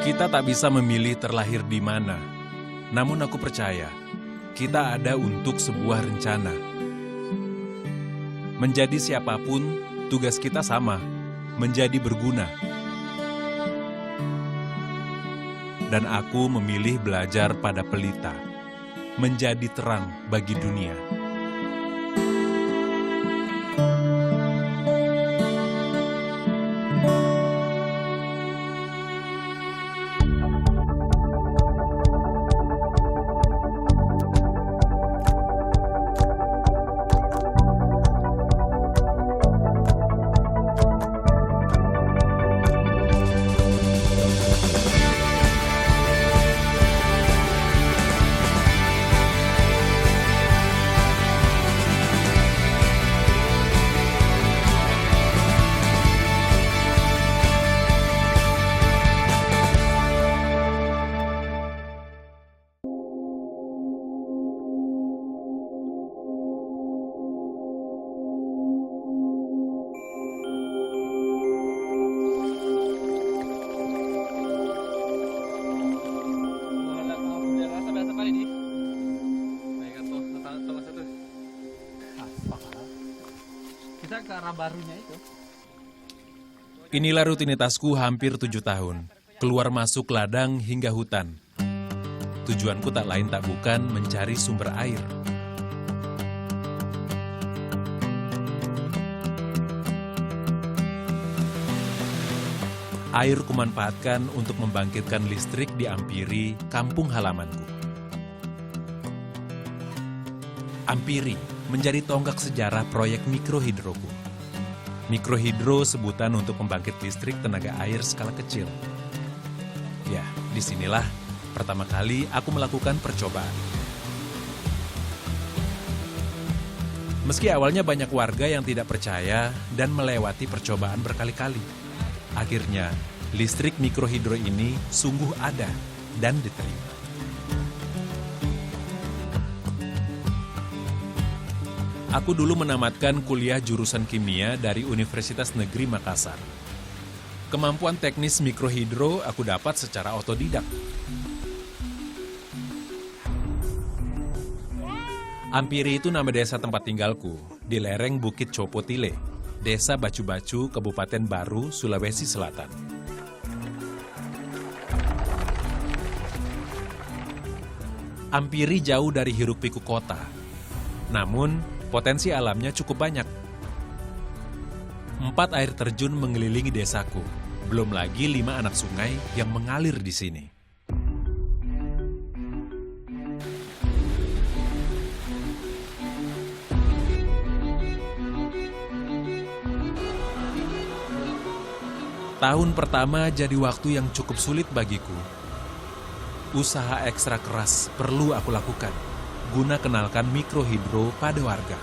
Kita tak bisa memilih terlahir di mana, namun aku percaya kita ada untuk sebuah rencana. Menjadi siapapun, tugas kita sama, menjadi berguna. Dan aku memilih belajar pada pelita, menjadi terang bagi dunia. Kita ke arah barunya itu. Inilah rutinitasku hampir 7 tahun, keluar masuk ladang hingga hutan. Tujuanku tak lain tak bukan mencari sumber air. Air kumanfaatkan untuk membangkitkan listrik di Ampiri, kampung halamanku. Ampiri menjadi tonggak sejarah proyek mikrohidroku. Mikrohidro sebutan untuk pembangkit listrik tenaga air skala kecil. Ya, disinilah pertama kali aku melakukan percobaan. Meski awalnya banyak warga yang tidak percaya dan melewati percobaan berkali-kali, akhirnya listrik mikrohidro ini sungguh ada dan diterima. Aku dulu menamatkan kuliah jurusan kimia dari Universitas Negeri Makassar. Kemampuan teknis mikrohidro aku dapat secara otodidak. Ampiri itu nama desa tempat tinggalku, di lereng Bukit Copotile, Desa Bacu-Bacu, Kabupaten Baru, Sulawesi Selatan. Ampiri jauh dari hiruk-pikuk kota, namun potensi alamnya cukup banyak. 4 air terjun mengelilingi desaku, belum lagi 5 anak sungai yang mengalir di sini. Tahun pertama jadi waktu yang cukup sulit bagiku. Usaha ekstra keras perlu aku lakukan guna kenalkan mikrohidro pada warga.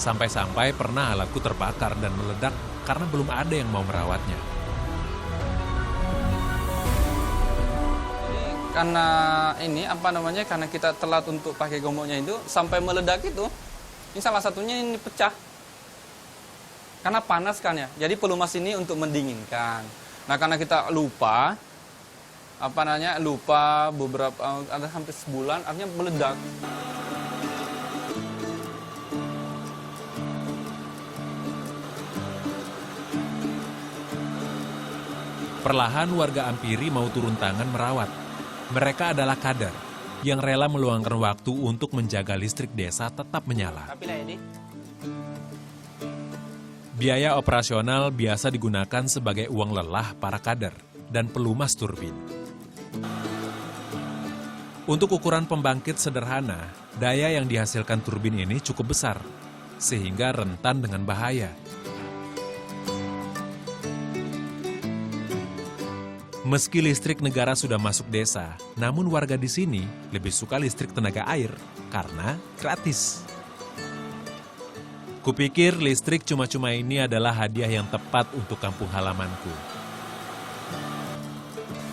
Sampai-sampai pernah alatku terbakar dan meledak karena belum ada yang mau merawatnya. Karena karena kita telat untuk pakai gomoknya itu, sampai meledak itu, ini salah satunya ini pecah. Karena panas kan ya, jadi pelumas ini untuk mendinginkan. Nah karena kita lupa beberapa, ada hampir sebulan, akhirnya meledak. Perlahan warga Ampiri mau turun tangan merawat. Mereka adalah kader yang rela meluangkan waktu untuk menjaga listrik desa tetap menyala. Biaya operasional biasa digunakan sebagai uang lelah para kader dan pelumas turbin. Untuk ukuran pembangkit sederhana, daya yang dihasilkan turbin ini cukup besar, sehingga rentan dengan bahaya. Meski listrik negara sudah masuk desa, namun warga di sini lebih suka listrik tenaga air karena gratis. Kupikir listrik cuma-cuma ini adalah hadiah yang tepat untuk kampung halamanku.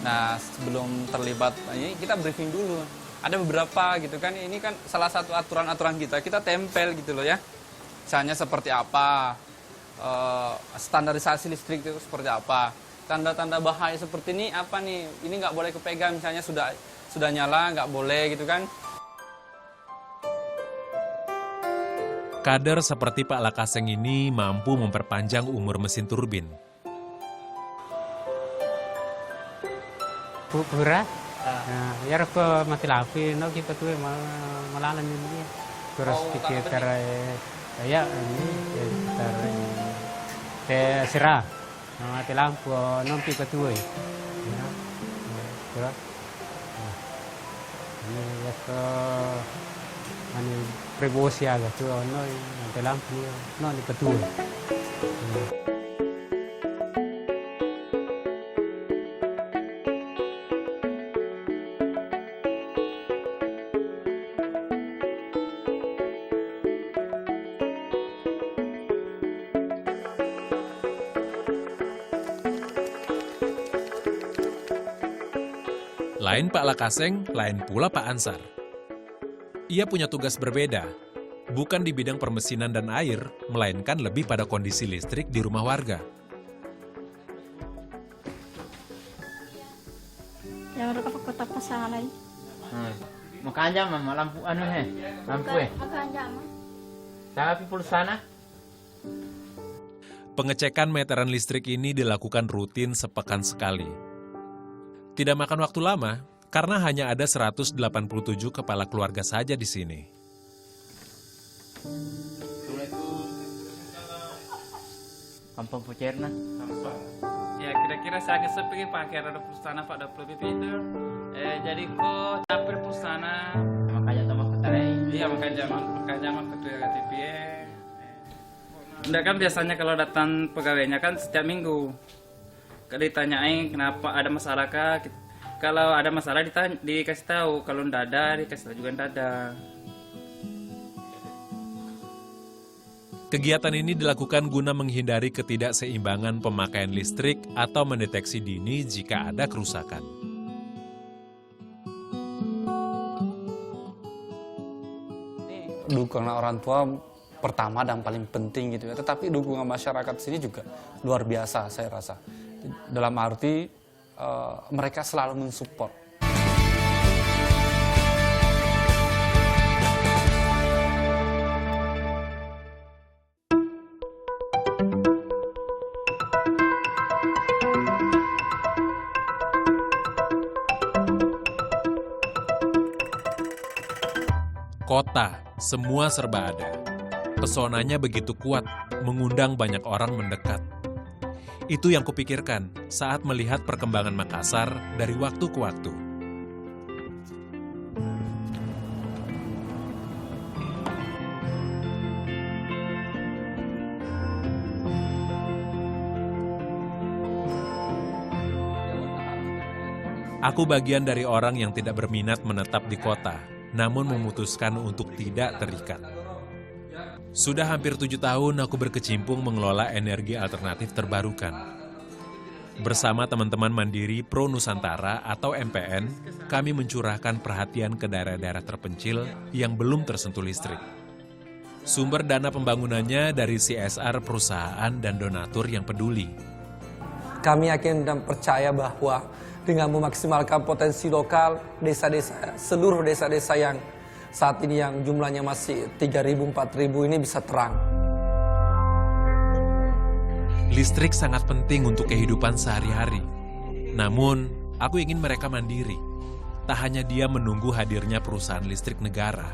Nah, sebelum terlibat, ini kita briefing dulu. Ada beberapa gitu kan, ini kan salah satu aturan-aturan kita tempel gitu loh ya. Misalnya seperti apa, standarisasi listrik itu seperti apa. tanda-tanda bahaya seperti ini apa nih? Ini nggak boleh kepegang, misalnya sudah nyala, nggak boleh gitu kan. Kader seperti Pak Lakaseng ini mampu memperpanjang umur mesin turbin. Pura, ya aku mati lampu, no kita tuh malalan ini, terus sekitar ya ini sekitar serah, mati lampu, nompi ketua, terus ini ya ke mana prebosi agak tuh, no mati lampu, no di ketua. Lain Pak Lakaseng, lain pula Pak Ansar. Ia punya tugas berbeda, bukan di bidang permesinan dan air, melainkan lebih pada kondisi listrik di rumah warga. Yang mereka kota pasalai. Makanya mama lampu lampu Tapi pulsana. Pengecekan meteran listrik ini dilakukan rutin sepekan sekali. Tidak makan waktu lama, karena hanya ada 187 kepala keluarga saja di sini. Kampung Pucerna. Ya kira-kira saya seperti pakai ada pulsana Pak 20 itu. Jadi kok tapir pulsana. Makanya tambah keterai. Iya makanya mah ketua KTP. Enggak kan biasanya kalau datang pegawainya kan setiap minggu. Kalau ditanyain kenapa ada masalah kah? Kalau ada masalah dikasih tahu, kalau enggak ada dikasih tahu juga enggak ada. Kegiatan ini dilakukan guna menghindari ketidakseimbangan pemakaian listrik atau mendeteksi dini jika ada kerusakan. Dukungan orang tua pertama dan paling penting gitu ya. Tetapi dukungan masyarakat sini juga luar biasa saya rasa. Dalam arti mereka selalu mensupport. Kota, semua serba ada. Pesonanya begitu kuat, mengundang banyak orang mendekat. Itu yang kupikirkan saat melihat perkembangan Makassar dari waktu ke waktu. Aku bagian dari orang yang tidak berminat menetap di kota, namun memutuskan untuk tidak terikat. Sudah hampir 7 tahun aku berkecimpung mengelola energi alternatif terbarukan. Bersama teman-teman Mandiri Pro Nusantara atau MPN, kami mencurahkan perhatian ke daerah-daerah terpencil yang belum tersentuh listrik. Sumber dana pembangunannya dari CSR perusahaan dan donatur yang peduli. Kami yakin dan percaya bahwa dengan memaksimalkan potensi lokal, desa-desa, seluruh desa-desa yang saat ini yang jumlahnya masih 3.000, 4.000 ini bisa terang. Listrik sangat penting untuk kehidupan sehari-hari. Namun, aku ingin mereka mandiri. Tak hanya dia menunggu hadirnya perusahaan listrik negara.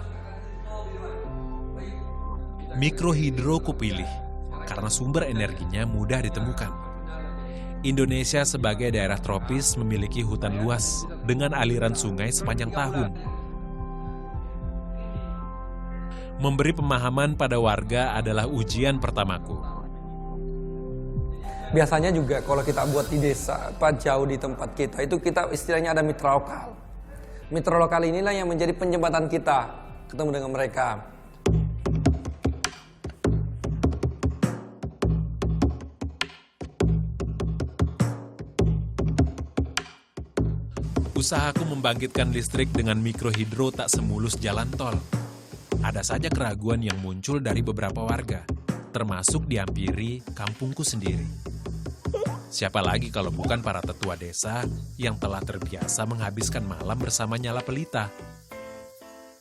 Mikrohidro kupilih, karena sumber energinya mudah ditemukan. Indonesia sebagai daerah tropis memiliki hutan luas dengan aliran sungai sepanjang tahun. Memberi pemahaman pada warga adalah ujian pertamaku. Biasanya juga kalau kita buat di desa, jauh di tempat kita, itu kita istilahnya ada mitra lokal. Mitra lokal inilah yang menjadi penjembatan kita ketemu dengan mereka. Usahaku membangkitkan listrik dengan mikrohidro tak semulus jalan tol. Ada saja keraguan yang muncul dari beberapa warga, termasuk di Ampiri, kampungku sendiri. Siapa lagi kalau bukan para tetua desa yang telah terbiasa menghabiskan malam bersama nyala pelita.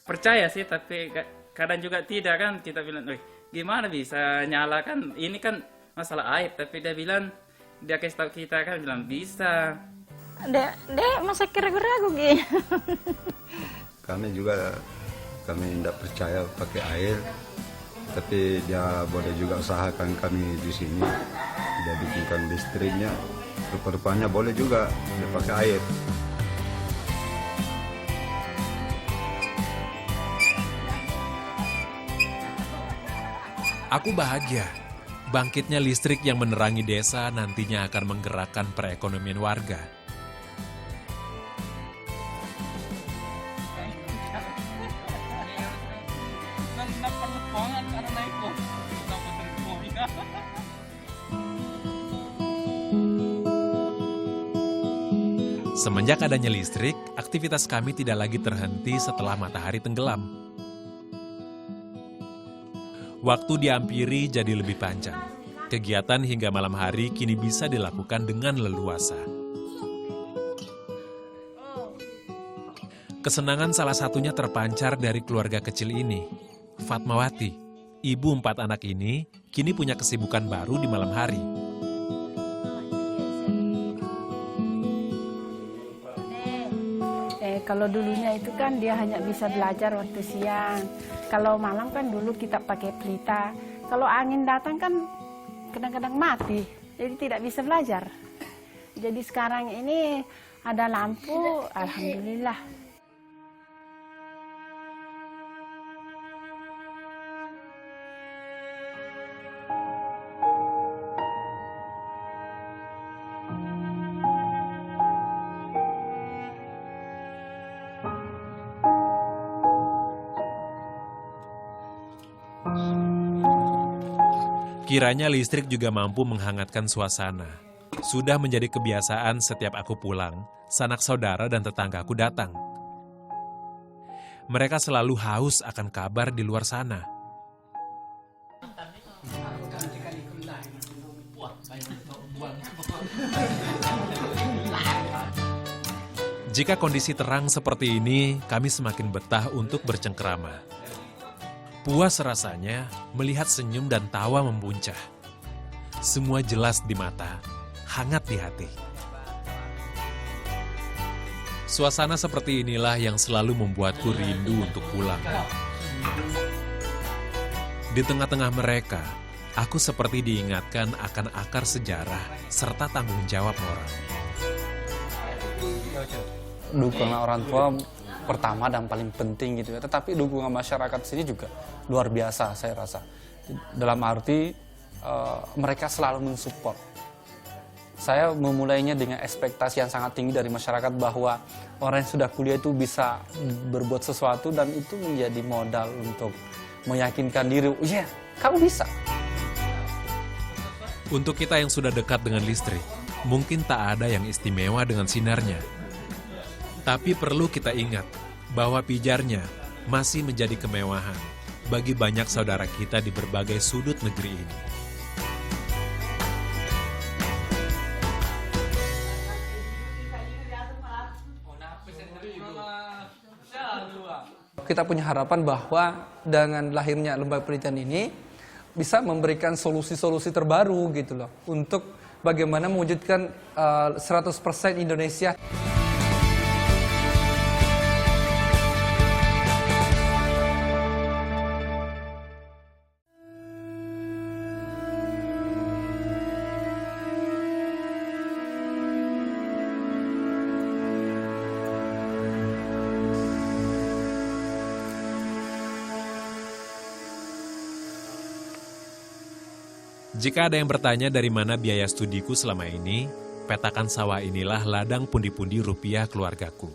Percaya sih, tapi kadang juga tidak kan. Kita bilang, gimana bisa nyala kan? Ini kan masalah air. Tapi dia kasih tahu kita kan bilang bisa. Dek, masa kira-kira gitu. Kami tidak percaya pakai air, tapi dia boleh juga usahakan kami di sini. Dia bikinkan listriknya, rupa-rupanya boleh juga dia pakai air. Aku bahagia. Bangkitnya listrik yang menerangi desa nantinya akan menggerakkan perekonomian warga. Semenjak adanya listrik, aktivitas kami tidak lagi terhenti setelah matahari tenggelam. Waktu di Ampiri jadi lebih panjang. Kegiatan hingga malam hari kini bisa dilakukan dengan leluasa. Kesenangan salah satunya terpancar dari keluarga kecil ini. Fatmawati, ibu 4 anak ini, kini punya kesibukan baru di malam hari. Kalau dulunya itu kan dia hanya bisa belajar waktu siang. Kalau malam kan dulu kita pakai pelita. Kalau angin datang kan kadang-kadang mati, jadi tidak bisa belajar. Jadi sekarang ini ada lampu, alhamdulillah. Kiranya listrik juga mampu menghangatkan suasana. Sudah menjadi kebiasaan setiap aku pulang, sanak saudara dan tetanggaku datang. Mereka selalu haus akan kabar di luar sana. Jika kondisi terang seperti ini, kami semakin betah untuk bercengkerama. Puas rasanya melihat senyum dan tawa membuncah. Semua jelas di mata, hangat di hati. Suasana seperti inilah yang selalu membuatku rindu untuk pulang. Di tengah-tengah mereka, aku seperti diingatkan akan akar sejarah serta tanggung jawab moral. Dukungan orang tua pertama dan paling penting gitu ya. Tetapi dukungan masyarakat sini juga luar biasa saya rasa. Dalam arti mereka selalu mensupport. Saya memulainya dengan ekspektasi yang sangat tinggi dari masyarakat bahwa orang yang sudah kuliah itu bisa berbuat sesuatu dan itu menjadi modal untuk meyakinkan diri, iya, kamu bisa. Untuk kita yang sudah dekat dengan listrik, mungkin tak ada yang istimewa dengan sinarnya. Tapi perlu kita ingat bahwa pijarnya masih menjadi kemewahan bagi banyak saudara kita di berbagai sudut negeri ini. Kita punya harapan bahwa dengan lahirnya lembaga penelitian ini bisa memberikan solusi-solusi terbaru gitu loh untuk bagaimana mewujudkan 100% Indonesia. Jika ada yang bertanya dari mana biaya studiku selama ini, petakan sawah inilah ladang pundi-pundi rupiah keluargaku.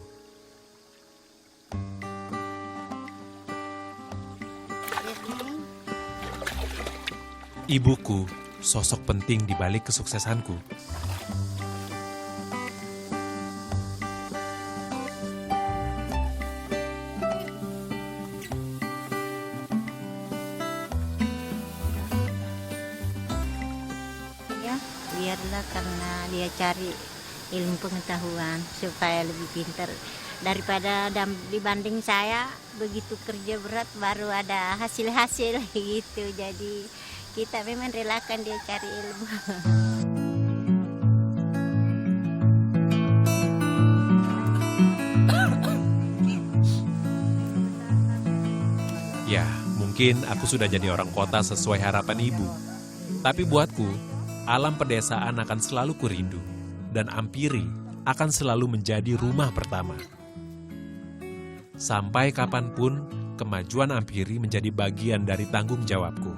Ibuku, sosok penting di balik kesuksesanku. Biarlah karena dia cari ilmu pengetahuan supaya lebih pintar daripada dibanding saya begitu kerja berat baru ada hasil-hasil gitu. Jadi kita memang relakan dia cari ilmu. Ya, mungkin aku sudah jadi orang kota sesuai harapan ibu. Tapi buatku, alam pedesaan akan selalu kurindu. Dan Ampiri akan selalu menjadi rumah pertama. Sampai kapanpun, kemajuan Ampiri menjadi bagian dari tanggung jawabku.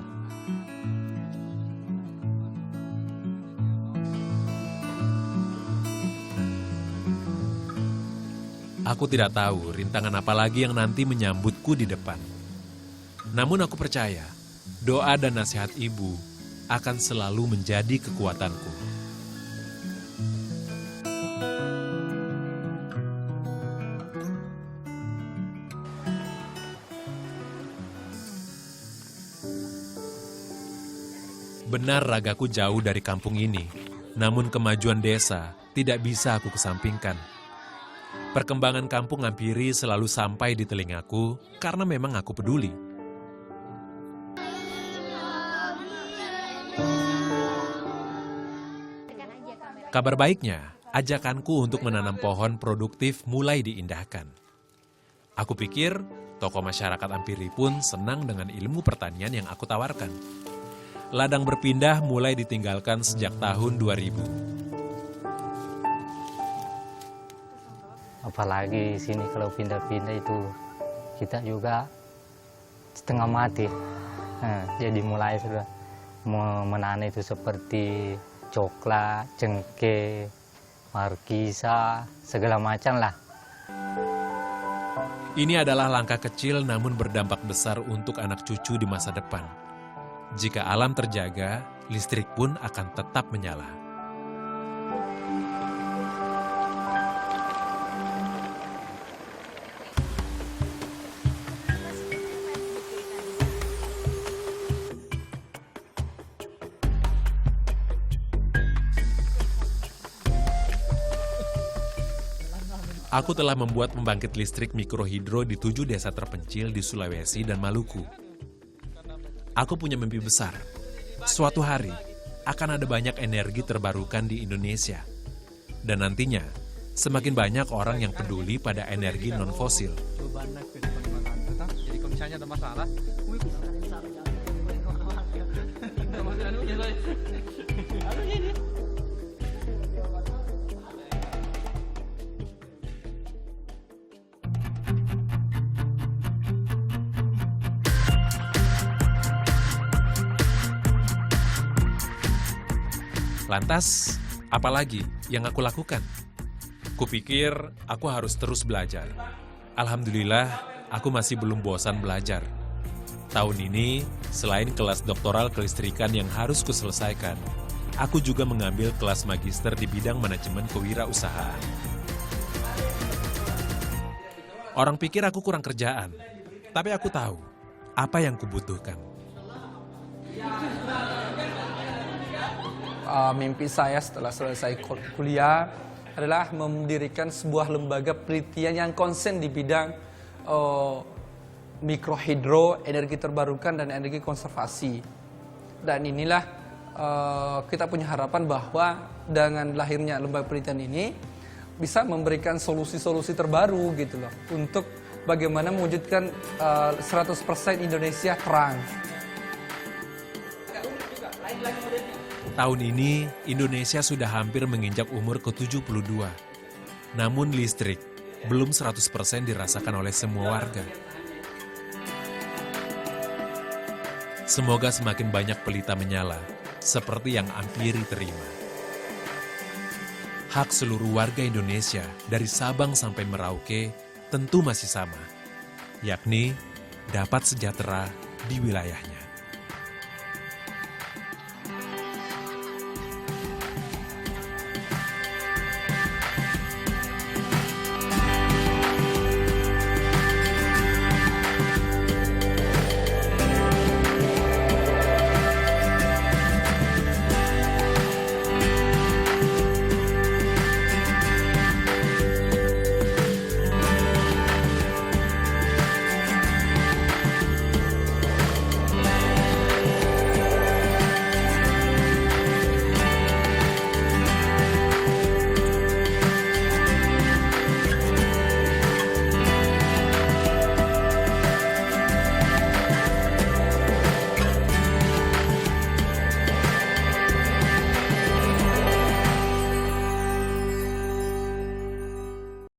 Aku tidak tahu rintangan apa lagi yang nanti menyambutku di depan. Namun aku percaya, doa dan nasihat ibu akan selalu menjadi kekuatanku. Benar ragaku jauh dari kampung ini, namun kemajuan desa tidak bisa aku kesampingkan. Perkembangan kampung Ampiri selalu sampai di telingaku karena memang aku peduli. Kabar baiknya, ajakanku untuk menanam pohon produktif mulai diindahkan. Aku pikir tokoh masyarakat Ampiri pun senang dengan ilmu pertanian yang aku tawarkan. Ladang berpindah mulai ditinggalkan sejak tahun 2000. Apalagi sini kalau pindah-pindah itu kita juga setengah mati. Jadi mulai sudah menanam itu seperti coklat, cengkeh, markisa, segala macam lah. Ini adalah langkah kecil namun berdampak besar untuk anak cucu di masa depan. Jika alam terjaga, listrik pun akan tetap menyala. Aku telah membuat pembangkit listrik mikrohidro di 7 desa terpencil di Sulawesi dan Maluku. Aku punya mimpi besar. Suatu hari akan ada banyak energi terbarukan di Indonesia. Dan nantinya semakin banyak orang yang peduli pada energi non-fosil. Jadi kalau misalnya ada masalah, lantas, apalagi yang aku lakukan? Kupikir aku harus terus belajar. Alhamdulillah, aku masih belum bosan belajar. Tahun ini, selain kelas doktoral kelistrikan yang harus kuselesaikan, aku juga mengambil kelas magister di bidang manajemen kewirausahaan. Orang pikir aku kurang kerjaan, tapi aku tahu apa yang kubutuhkan. Mimpi saya setelah selesai kuliah adalah mendirikan sebuah lembaga penelitian yang konsen di bidang mikrohidro, energi terbarukan, dan energi konservasi. Dan inilah kita punya harapan bahwa dengan lahirnya lembaga penelitian ini bisa memberikan solusi-solusi terbaru gitu loh, untuk bagaimana mewujudkan 100% Indonesia terang. Tahun ini, Indonesia sudah hampir menginjak umur ke-72. Namun listrik belum 100% dirasakan oleh semua warga. Semoga semakin banyak pelita menyala, seperti yang Ampiri terima. Hak seluruh warga Indonesia dari Sabang sampai Merauke tentu masih sama, yakni dapat sejahtera di wilayahnya.